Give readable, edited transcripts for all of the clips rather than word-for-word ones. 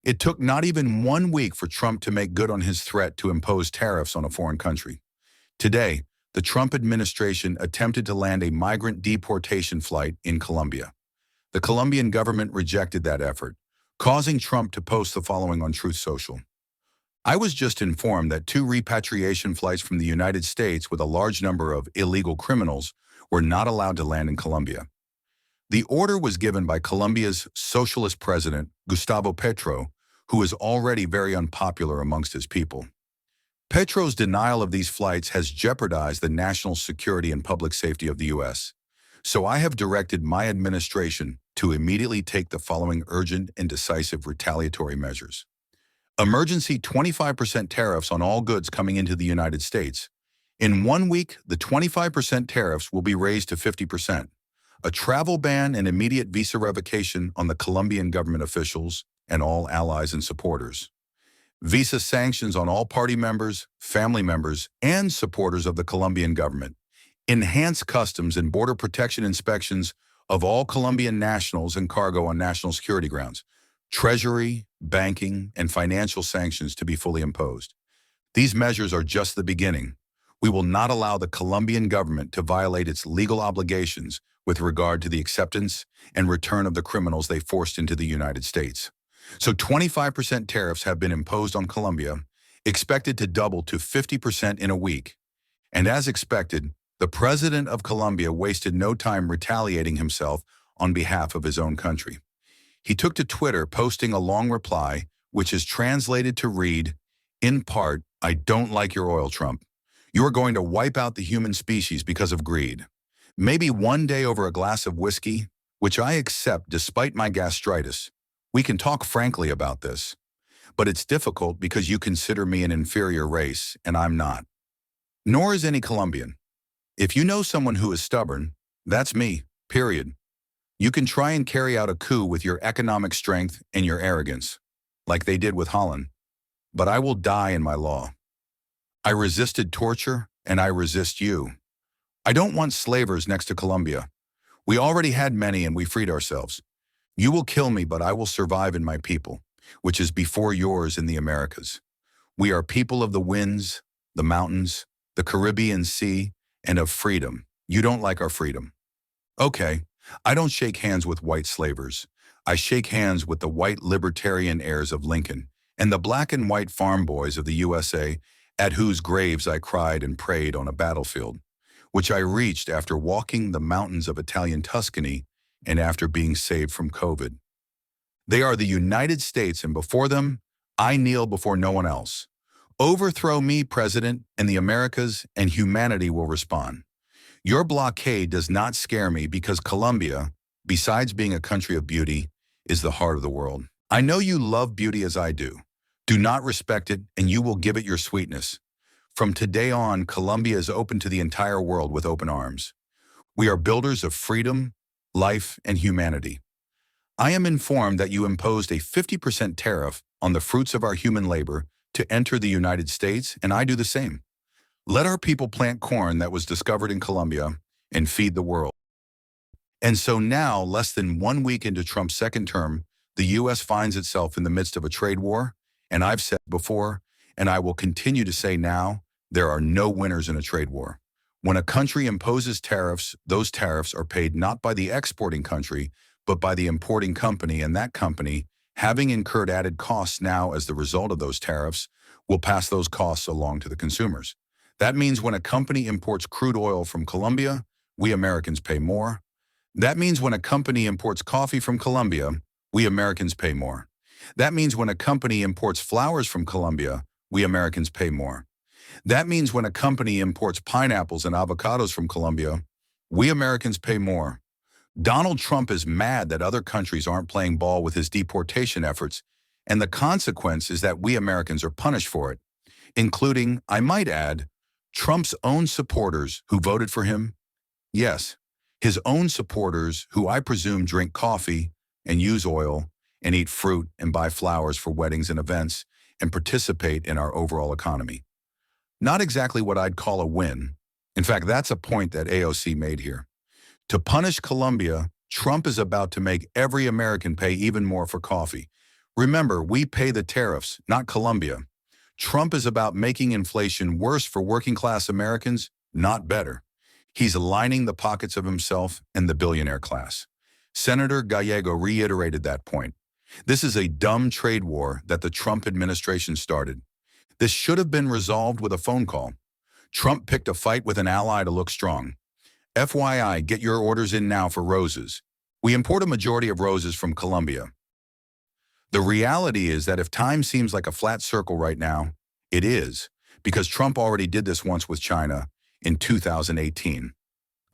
It took not even 1 week for Trump to make good on his threat to impose tariffs on a foreign country. Today, the Trump administration attempted to land a migrant deportation flight in Colombia. The Colombian government rejected that effort, causing Trump to post the following on Truth Social. I was just informed that 2 repatriation flights from the United States with a large number of illegal criminals were not allowed to land in Colombia. The order was given by Colombia's socialist president, Gustavo Petro, who is already very unpopular amongst his people. Petro's denial of these flights has jeopardized the national security and public safety of the U.S., so I have directed my administration to immediately take the following urgent and decisive retaliatory measures. Emergency 25% tariffs on all goods coming into the United States. In 1 week, the 25% tariffs will be raised to 50%. A travel ban and immediate visa revocation on the Colombian government officials and all allies and supporters. Visa sanctions on all party members, family members, and supporters of the Colombian government. Enhanced customs and border protection inspections of all Colombian nationals and cargo on national security grounds. Treasury, banking, and financial sanctions to be fully imposed. These measures are just the beginning. We will not allow the Colombian government to violate its legal obligations with regard to the acceptance and return of the criminals they forced into the United States. So 25% tariffs have been imposed on Colombia, expected to double to 50% in a week. And as expected, the president of Colombia wasted no time retaliating himself on behalf of his own country. He took to Twitter, posting a long reply, which is translated to read, in part, "I don't like your oil, Trump. You are going to wipe out the human species because of greed. Maybe one day over a glass of whiskey, which I accept despite my gastritis. We can talk frankly about this. But it's difficult because you consider me an inferior race, and I'm not. Nor is any Colombian. If you know someone who is stubborn, that's me, period. You can try and carry out a coup with your economic strength and your arrogance, like they did with Holland. But I will die in my law. I resisted torture, and I resist you. I don't want slavers next to Colombia. We already had many and we freed ourselves. You will kill me, but I will survive in my people, which is before yours in the Americas. We are people of the winds, the mountains, the Caribbean Sea, and of freedom. You don't like our freedom. Okay, I don't shake hands with white slavers. I shake hands with the white libertarian heirs of Lincoln and the black and white farm boys of the USA at whose graves I cried and prayed on a battlefield, which I reached after walking the mountains of Italian Tuscany and after being saved from COVID. They are the United States, and before them, I kneel before no one else. Overthrow me, President, and the Americas, and humanity will respond. Your blockade does not scare me because Colombia, besides being a country of beauty, is the heart of the world. I know you love beauty as I do. Do not respect it, and you will give it your sweetness. From today on, Colombia is open to the entire world with open arms. We are builders of freedom, life, and humanity. I am informed that you imposed a 50% tariff on the fruits of our human labor to enter the United States, and I do the same. Let our people plant corn that was discovered in Colombia and feed the world. And so now, less than 1 week into Trump's second term, the U.S. finds itself in the midst of a trade war, and I've said before, and I will continue to say now, there are no winners in a trade war. When a country imposes tariffs, those tariffs are paid not by the exporting country, but by the importing company, and that company, having incurred added costs now as the result of those tariffs, will pass those costs along to the consumers. That means when a company imports crude oil from Colombia, we Americans pay more. That means when a company imports coffee from Colombia, we Americans pay more. That means when a company imports flowers from Colombia, we Americans pay more. That means when a company imports pineapples and avocados from Colombia, we Americans pay more. Donald Trump is mad that other countries aren't playing ball with his deportation efforts, and the consequence is that we Americans are punished for it, including, I might add, Trump's own supporters who voted for him. Yes, his own supporters who I presume drink coffee and use oil and eat fruit and buy flowers for weddings and events and participate in our overall economy. Not exactly what I'd call a win. In fact, that's a point that AOC made here. To punish Colombia, Trump is about to make every American pay even more for coffee, Remember, we pay the tariffs, not Colombia. Trump is about making inflation worse for working-class Americans, not better. He's lining the pockets of himself and the billionaire class. Senator Gallego reiterated that point. This is a dumb trade war that the Trump administration started. This should have been resolved with a phone call. Trump picked a fight with an ally to look strong. FYI, get your orders in now for roses. We import a majority of roses from Colombia. The reality is that if time seems like a flat circle right now, it is, because Trump already did this once with China in 2018.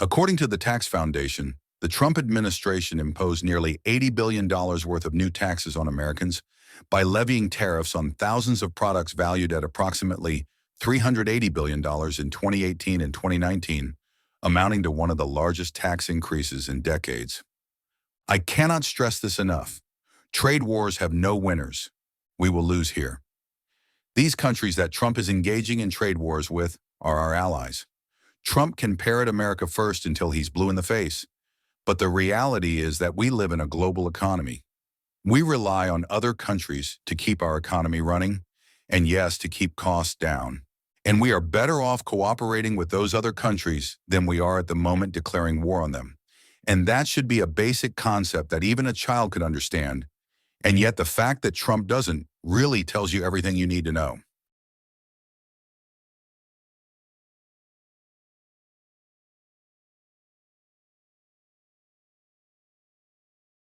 According to the Tax Foundation, the Trump administration imposed nearly $80 billion worth of new taxes on Americans by levying tariffs on thousands of products valued at approximately $380 billion in 2018 and 2019, amounting to one of the largest tax increases in decades. I cannot stress this enough. Trade wars have no winners. We will lose here. These countries that Trump is engaging in trade wars with are our allies. Trump can parrot America first until he's blue in the face. But the reality is that we live in a global economy. We rely on other countries to keep our economy running, and yes, to keep costs down. And we are better off cooperating with those other countries than we are at the moment declaring war on them. And that should be a basic concept that even a child could understand. And yet the fact that Trump doesn't really tells you everything you need to know.